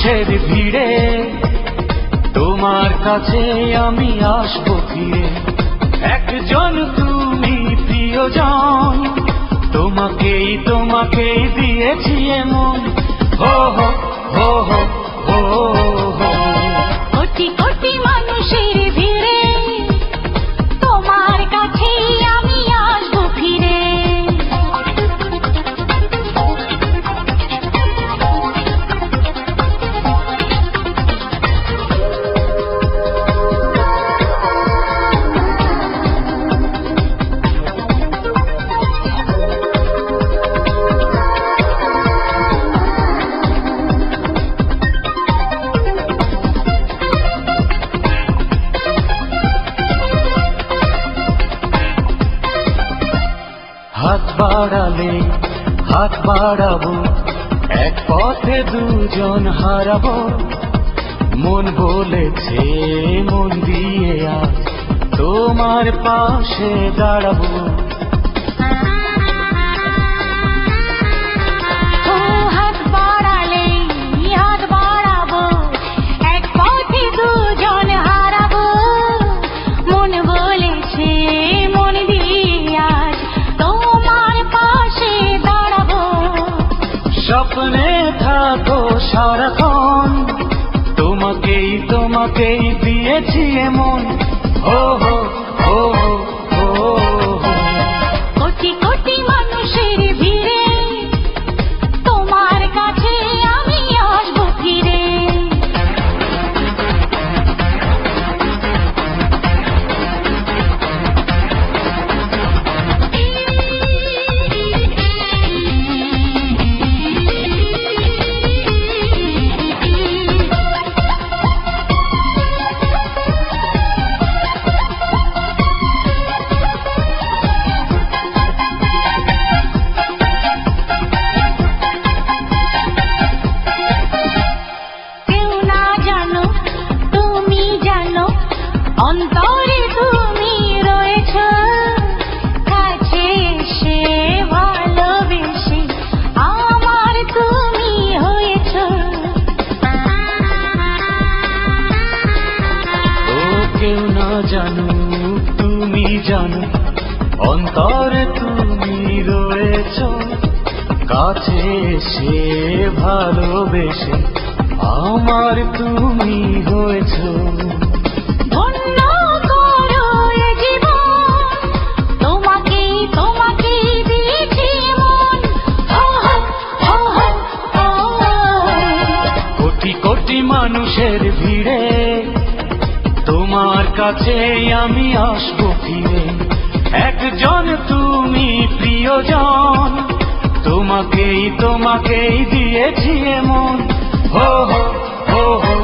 মানুষের ভিড়ে তোমার কাছে আমি আসবো ফিরে। একজন তুমি প্রিয়জন, তোমাকেই তোমাকেই দিয়েছি এমন। হো হো হো হো হো হো। কোটি কোটি মানুষের ভিড়ে তোমার কাছে আমি আসবো ফিরে। হাত বাড়ালে হাত বাড়াবো, এক পথে দুজন হারাবো। মন বলেছে মন দিয়ে আজ তোমার পাশে দাঁড়াবো। ও হাত বাড়ালে হাত বাড়াবো, এক পথে দুজন হারাবো। মন বলেছে মন দিয়ে আজ তোমার পাশে দাঁড়াবো। স্বপ্নে থাকো সারাক্ষণ, তোমাকেই তোমাকেই দিয়েছি এমন। হো হো হো হো হো। কোটি কোটি মানুষের ভিড়ে তোমার কাছে আমি আসবো ফিরে। অন্তরে তুমি রয়েছ, কাছে এসে ভালোবেসে আমার তুমি হয়েছ। ও কেউ না জানো তুমি জানো, অন্তরে তুমি রয়েছ, কাছে এসে ভালোবেসে আমার তুমি হয়েছ। ধন্য করো এ জীবন, তোমাকেই তোমাকেই দিয়েছি মন। হো হো হো হো হো। কোটি কোটি মানুষের ভিড়ে তোমার কাছে আমি আসবো ফিরে। একজন তুমি প্রিয়জন, তোমাকেই তোমাকেই দিয়েছি এমন। হো হো হো হো।